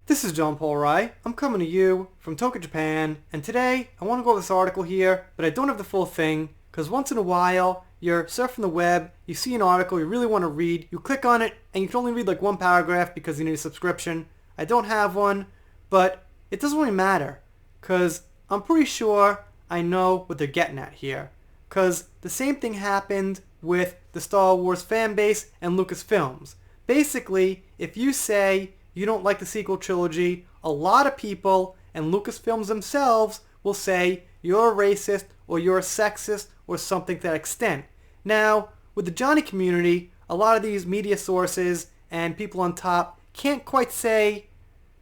This is John Paul Rai. I'm coming to you from Tokyo, Japan, and today I want to go over this article here, but I don't have the full thing, because once in a while, you're surfing the web, you see an article you really want to read, you click on it, and you can only read like one paragraph because you need a subscription. I don't have one, but it doesn't really matter, because I'm pretty sure I know what they're getting at here. Because the same thing happened with the Star Wars fan base and Lucasfilms. Basically, if you say you don't like the sequel trilogy, a lot of people and Lucasfilms themselves will say you're a racist or you're a sexist or something to that extent. Now, with the Johnny community, a lot of these media sources and people on top can't quite say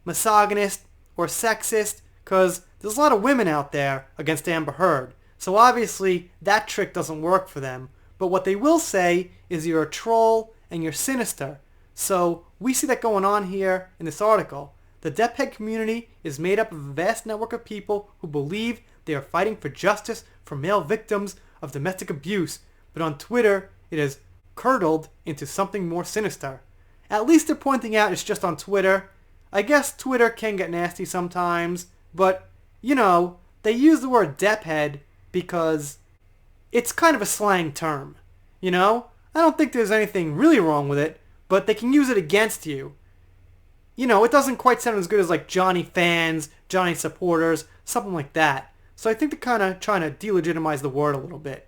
misogynist or sexist because there's a lot of women out there against Amber Heard. So obviously that trick doesn't work for them. But what they will say is you're a troll and you're sinister. So we see that going on here in this article. The Depp community is made up of a vast network of people who believe they are fighting for justice for male victims of domestic abuse, but on Twitter it has curdled into something more sinister. At least they're pointing out it's just on Twitter. I guess Twitter can get nasty sometimes, but you know, they use the word Depp because it's kind of a slang term. You know? I don't think there's anything really wrong with it, but they can use it against you. You know, it doesn't quite sound as good as like Johnny fans, Johnny supporters, something like that. So I think they're kind of trying to delegitimize the word a little bit.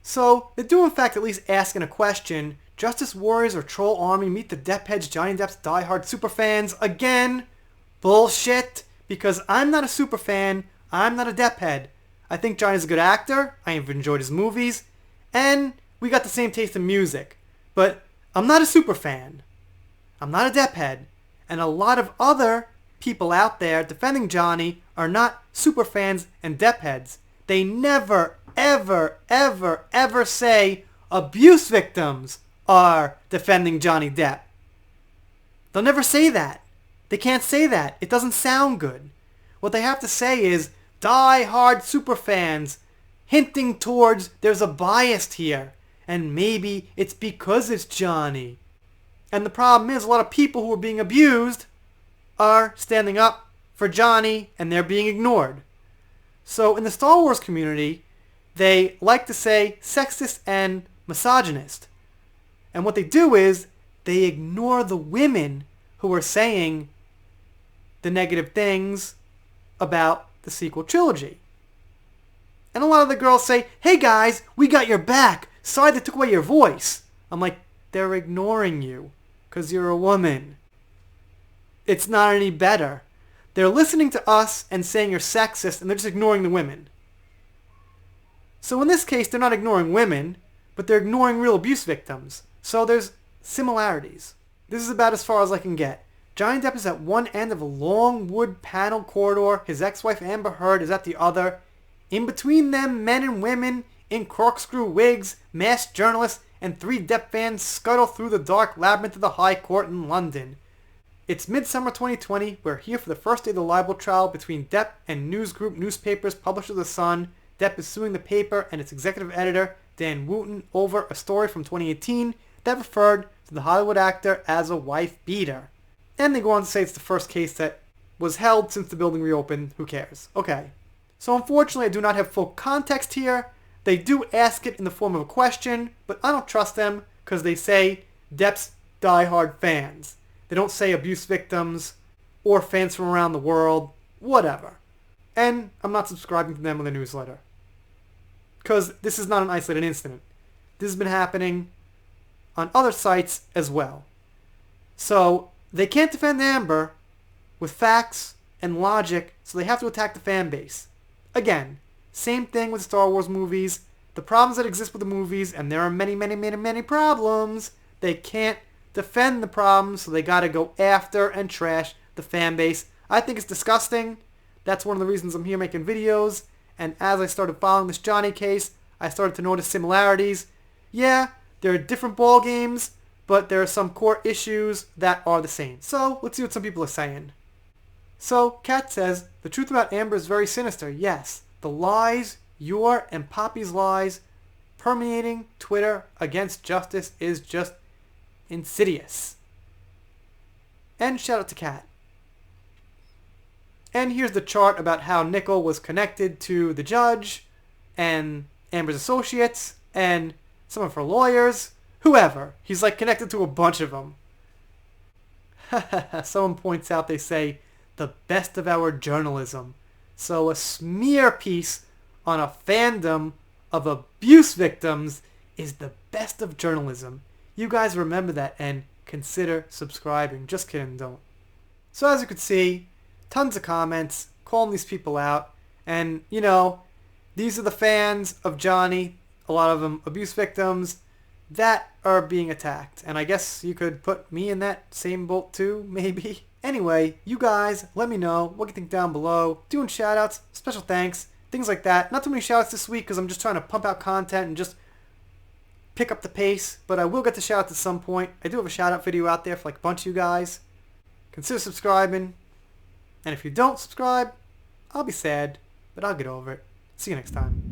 So they do in fact at least asking a question. Justice Warriors or Troll Army meet the Depp Johnny Depp's diehard superfans again. Bullshit. Because I'm not a superfan. I'm not a Depp. I think Johnny's a good actor. I have enjoyed his movies. And we got the same taste in music. But I'm not a superfan. I'm not a Depp. And a lot of other people out there defending Johnny are not superfans and Depp. They never, ever, ever, ever say abuse victims are defending Johnny Depp. They'll never say that. They can't say that. It doesn't sound good. What they have to say is die-hard superfans, hinting towards there's a bias here. And maybe it's because it's Johnny. And the problem is a lot of people who are being abused are standing up for Johnny and they're being ignored. So in the Star Wars community, they like to say sexist and misogynist. And what they do is they ignore the women who are saying the negative things about the sequel trilogy. And a lot of the girls say, hey guys, we got your back. Sorry they took away your voice. I'm like, they're ignoring you because you're a woman. It's not any better. They're listening to us and saying you're sexist and they're just ignoring the women. So in this case, they're not ignoring women, but they're ignoring real abuse victims. So there's similarities. This is about as far as I can get. Johnny Depp is at one end of a long wood panel corridor. His ex-wife Amber Heard is at the other. In between them, men and women in corkscrew wigs, masked journalists, and 3 Depp fans scuttle through the dark labyrinth of the High Court in London. It's midsummer 2020. We're here for the first day of the libel trial between Depp and News Group newspapers publisher of The Sun. Depp is suing the paper and its executive editor, Dan Wooten, over a story from 2018 that referred to the Hollywood actor as a wife beater. And they go on to say it's the first case that was held since the building reopened. Who cares? Okay. So unfortunately, I do not have full context here. They do ask it in the form of a question, but I don't trust them because they say Depp's diehard fans. They don't say abuse victims or fans from around the world, whatever. And I'm not subscribing to them on the newsletter because this is not an isolated incident. This has been happening on other sites as well. So they can't defend Amber with facts and logic, so they have to attack the fan base. Again, same thing with Star Wars movies. The problems that exist with the movies, and there are many, many, many, many problems, they can't defend the problems, so they gotta go after and trash the fan base. I think it's disgusting. That's one of the reasons I'm here making videos. And as I started following this Johnny case, I started to notice similarities. Yeah, there are different ball games, but there are some core issues that are the same. So let's see what some people are saying. So Kat says, the truth about Amber is very sinister. Yes, the lies, your and Poppy's lies, permeating Twitter against justice is just insidious. And shout out to Kat. And here's the chart about how Nickel was connected to the judge and Amber's associates and some of her lawyers, whoever. He's like connected to a bunch of them. Someone points out, they say, the best of our journalism. So a smear piece on a fandom of abuse victims is the best of journalism. You guys remember that and consider subscribing. Just kidding, don't. So as you could see, tons of comments calling these people out. And, you know, these are the fans of Johnny, a lot of them abuse victims, that are being attacked. And I guess you could put me in that same boat too, maybe. Anyway, you guys, let me know what you think down below. Doing shoutouts, special thanks, things like that. Not too many shoutouts this week because I'm just trying to pump out content and just pick up the pace. But I will get the shoutouts at some point. I do have a shoutout video out there for like a bunch of you guys. Consider subscribing. And if you don't subscribe, I'll be sad, but I'll get over it. See you next time.